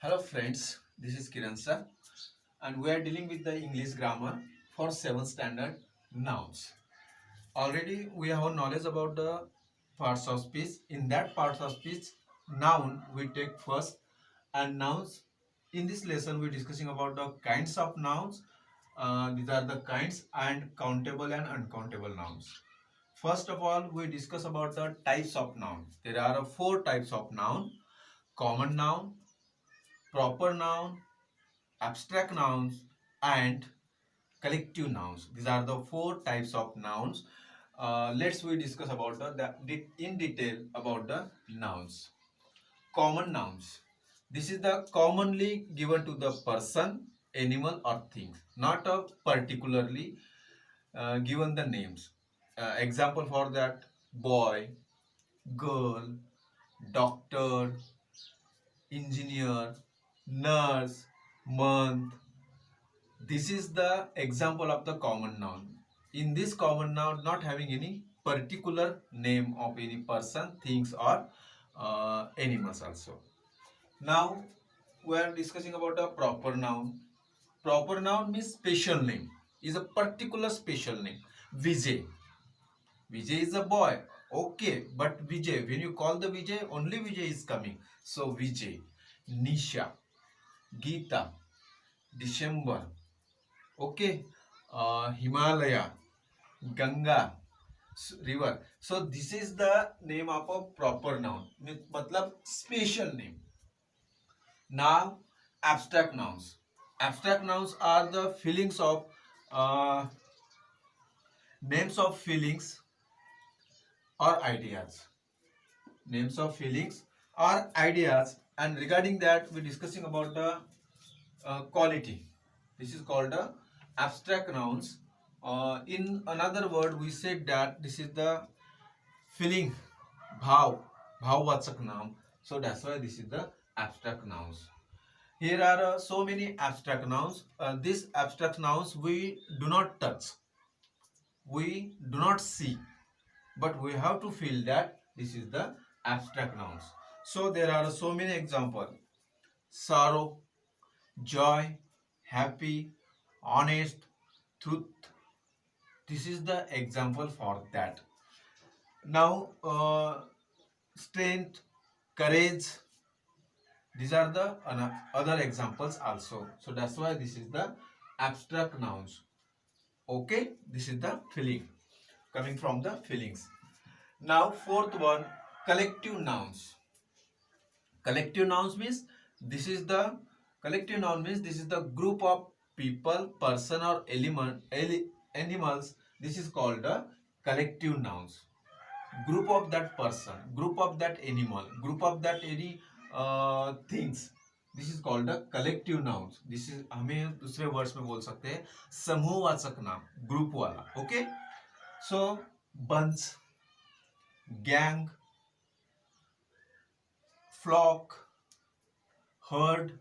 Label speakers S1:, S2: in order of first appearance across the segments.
S1: Hello friends, this is Kiran sir and we are dealing with the English grammar for 7th standard nouns. Already we have a knowledge about the parts of speech. In that parts of speech, noun we take first and nouns. In this lesson we are discussing about the kinds of nouns. These are the kinds and countable and uncountable nouns. First of all, we discuss about the types of noun. There are four types of noun: common noun, proper noun, abstract nouns, and collective nouns. These are the four types of nouns. Let's we discuss about in detail about the nouns. Common nouns. This is the commonly given to the person, animal, or things, not a particularly given the names. Example for that: boy, girl, doctor, engineer, nurse, month. This is the example of the common noun. In this common noun, not having any particular name of any person, things, or animals also. Now we are discussing about a proper noun. Proper noun means special name. Is a particular special name. Vijay. Vijay is a boy. Okay, but Vijay, when you call the Vijay, only Vijay is coming. So Vijay, Nisha, Geeta, December. Okay, Himalaya, Ganga, river. So this is the name of a proper noun. मतलब special name. Now abstract nouns. Abstract nouns are the feelings of uh, names of feelings or ideas. Names of feelings or ideas, and regarding that we're discussing about the quality. This is called the abstract nouns. In another word, we said that this is the feeling, bhav, bhavvachak noun. So that's why this is the abstract nouns. Here are so many abstract nouns. These abstract nouns we do not touch, we do not see, but we have to feel that this is the abstract nouns. So there are so many examples: sorrow, joy, happy, honest, truth. This is the example for that. Now strength, courage, these are the other examples also. So that's why this is the abstract nouns. Okay, this is the feeling, coming from the feelings. Now fourth one, collective nouns. Collective nouns means this is the collective noun means this is the group of people, person, or animals. This is called the collective nouns. Group of that person, group of that animal, group of that any things. This is called the collective nouns. This is हमें दूसरे words में बोल सकते हैं समूहवाचक नाम, group वाला. Okay, so bunch, gang, flock, herd.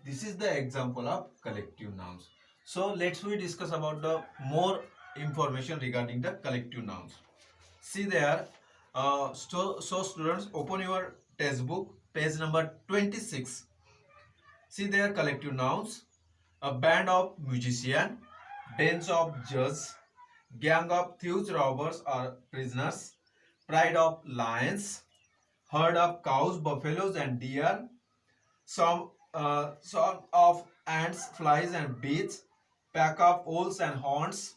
S1: This is the example of collective nouns. So let's we discuss about the more information regarding the collective nouns. See there, so students, open your textbook, page number 26. See there, collective nouns: a band of musicians, bench of judges, gang of thieves, robbers, or prisoners, pride of lions, herd of cows, buffaloes, and deer, some of ants, flies, and bees, pack of owls and horns,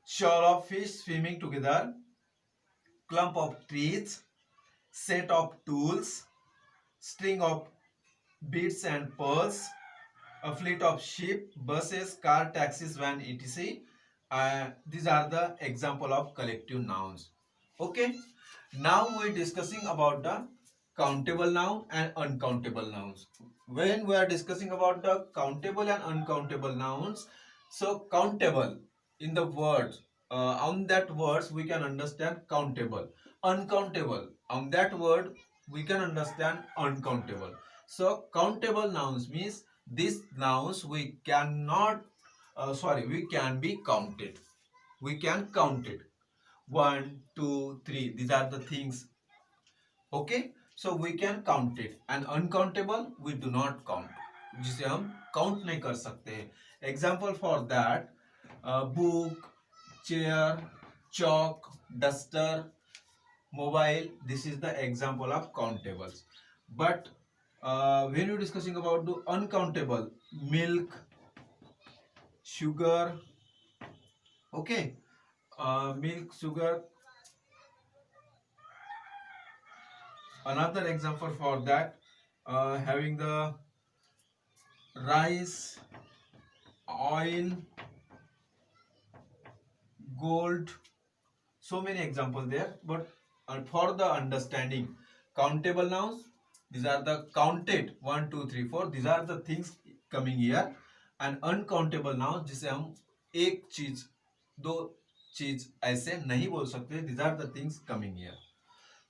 S1: shoal of fish swimming together, clump of trees, set of tools, string of beads and pearls, a fleet of ship, buses, car, taxis, van, etc. These are the example of collective nouns. Okay. Now we're discussing about the countable noun and uncountable nouns. When we are discussing about the countable and uncountable nouns, so countable in the words, on that words we can understand countable. Uncountable, on that word we can understand uncountable. So countable nouns means these nouns we cannot, we can be counted. We can count it. 1, 2, 3. These are the things. Okay. so we can count it, and uncountable we do not count, जिसे हम count नहीं कर सकते. Example for that, book, chair, chalk, duster, mobile. This is the example of countables. But when you're discussing about the uncountable, milk, sugar, okay, milk, sugar. Another example for that, having the rice, oil, gold, so many examples there. But for the understanding, countable nouns, these are the counted 1 2 3 4, these are the things coming here. And uncountable nouns, जिसे हम एक चीज दो चीज ऐसे नहीं बोल सकते, these are the things coming here.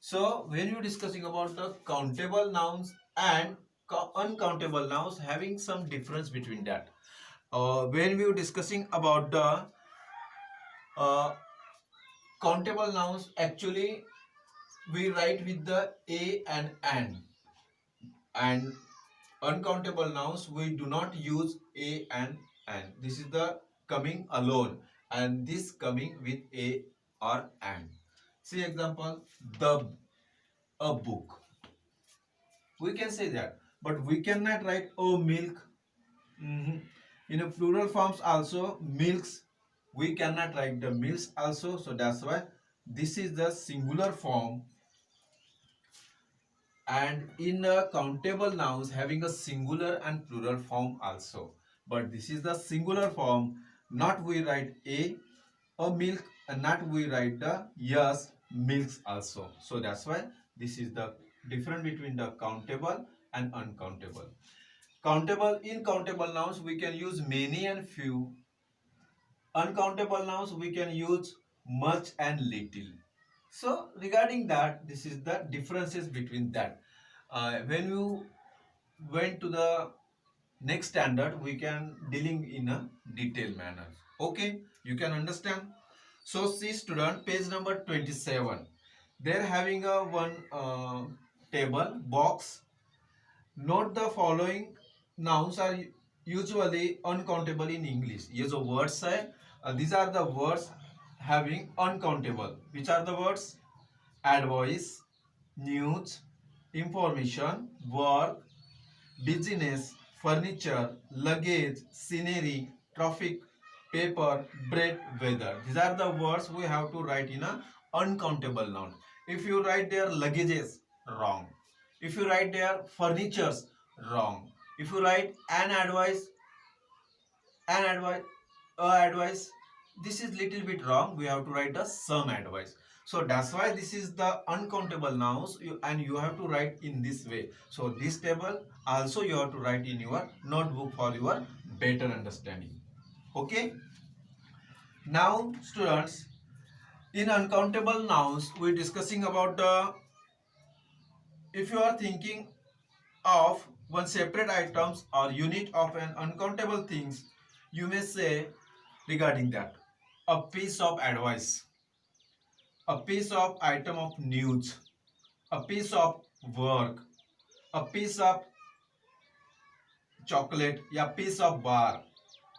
S1: So when you're discussing about the countable nouns and uncountable nouns, having some difference between that. When we were discussing about the countable nouns, actually we write with the a and uncountable nouns we do not use a and. This is the coming alone, and this coming with a or and. See example, a book. We can say that, but we cannot write oh milk. In a plural forms also, milks. We cannot write the milks also, so that's why this is the singular form. And in the countable nouns, having a singular and plural form also, but this is the singular form. Not we write a milk, and not we write the yes milks also. So that's why this is the difference between the countable and uncountable. Countable, in countable nouns we can use many and few. Uncountable nouns we can use much and little. So regarding that, this is the differences between that. When you went to the next standard, we can dealing in a detailed manner. Okay, you can understand. So see student, page number 27. They're having a one table box. Note the following nouns are usually uncountable in English. ये जो words है, these are the words having uncountable. Which are the words? Advice, news, information, work, business, furniture, luggage, scenery, traffic, paper, bread, weather. These are the words we have to write in a uncountable noun. If you write their luggages, wrong. If you write their furnitures, wrong. If you write an advice, this is little bit wrong. We have to write the some advice. So that's why this is the uncountable nouns, and you have to write in this way. So this table also you have to write in your notebook for your better understanding. Okay. Now students, in uncountable nouns we're discussing about the, if you are thinking of one separate items or unit of an uncountable things, you may say regarding that, a piece of advice, a piece of item of news, a piece of work, a piece of chocolate, a piece of bar,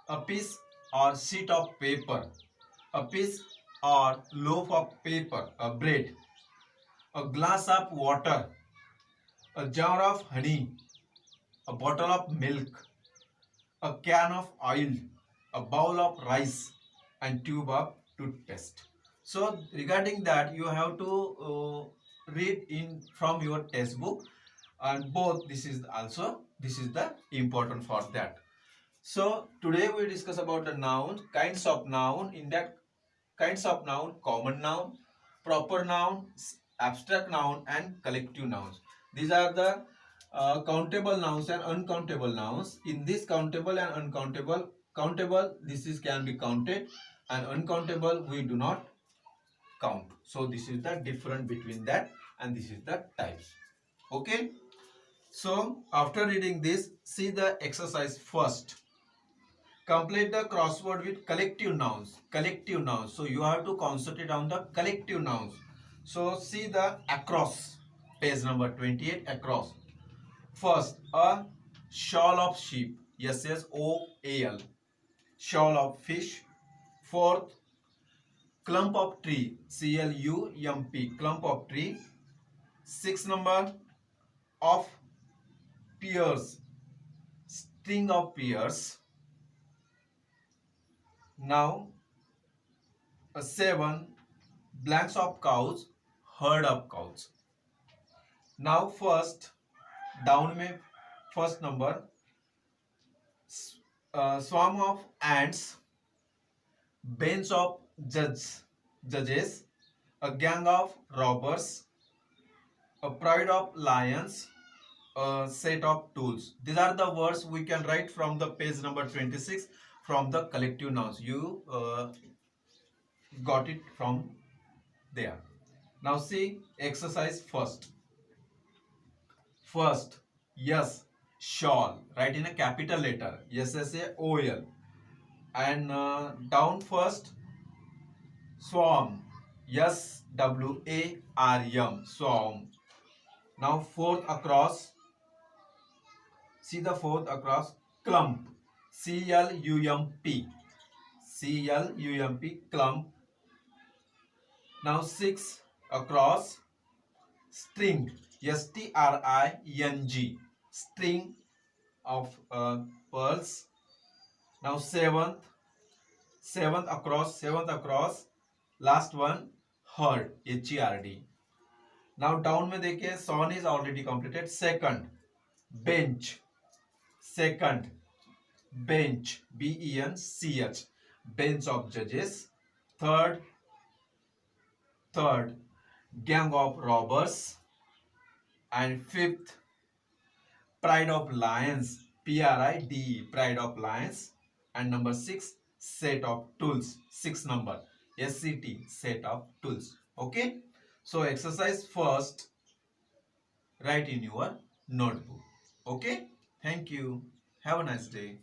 S1: a piece or sheet of paper, a piece or loaf of paper, a bread, a glass of water, a jar of honey, a bottle of milk, a can of oil, a bowl of rice, and tube of toothpaste. So regarding that, you have to read in from your textbook, and both this is the important for that. So today we discuss about the noun, kinds of noun. In that kinds of noun, common noun, proper noun, abstract noun, and collective nouns. These are the countable nouns and uncountable nouns. In this countable and uncountable, countable this is can be counted, and uncountable we do not count. So this is the difference between that, and this is the types. Okay. So after reading this, see the exercise first. Complete the crossword with collective nouns. Collective nouns. So you have to concentrate on the collective nouns. So see the across. page number 28 across. First, a shoal of sheep, SSOAL, shoal of fish. Fourth, clump of tree, CLUMP, clump of tree. 6 number, of pears, string of pears. Now, 7, blanks of cows, herd of cows. Now first, down में first number, swarm of ants, bench of judges, a gang of robbers, a pride of lions, a set of tools. These are the words we can write from the page number 26 from the collective nouns. You got it from there. Now see exercise first. First, yes, shawl. Write in a capital letter. SSAOL. And down first, swarm. SWARM. Swarm. Now fourth across. See the fourth across. Clump. CLUMP. CLUMP. Clump. Now six across. String. STRING. String of pearls. Now seventh across. Last one, herd, HERD. Now down में देखिए, son is already completed. Second, bench. BENCH, bench of judges. Third, gang of robbers. And fifth, pride of lions, PRIDE, pride of lions. And number 6, set of tools, 6 number, SCT, set of tools. Okay, so exercise first, write in your notebook. Okay, thank you, have a nice day.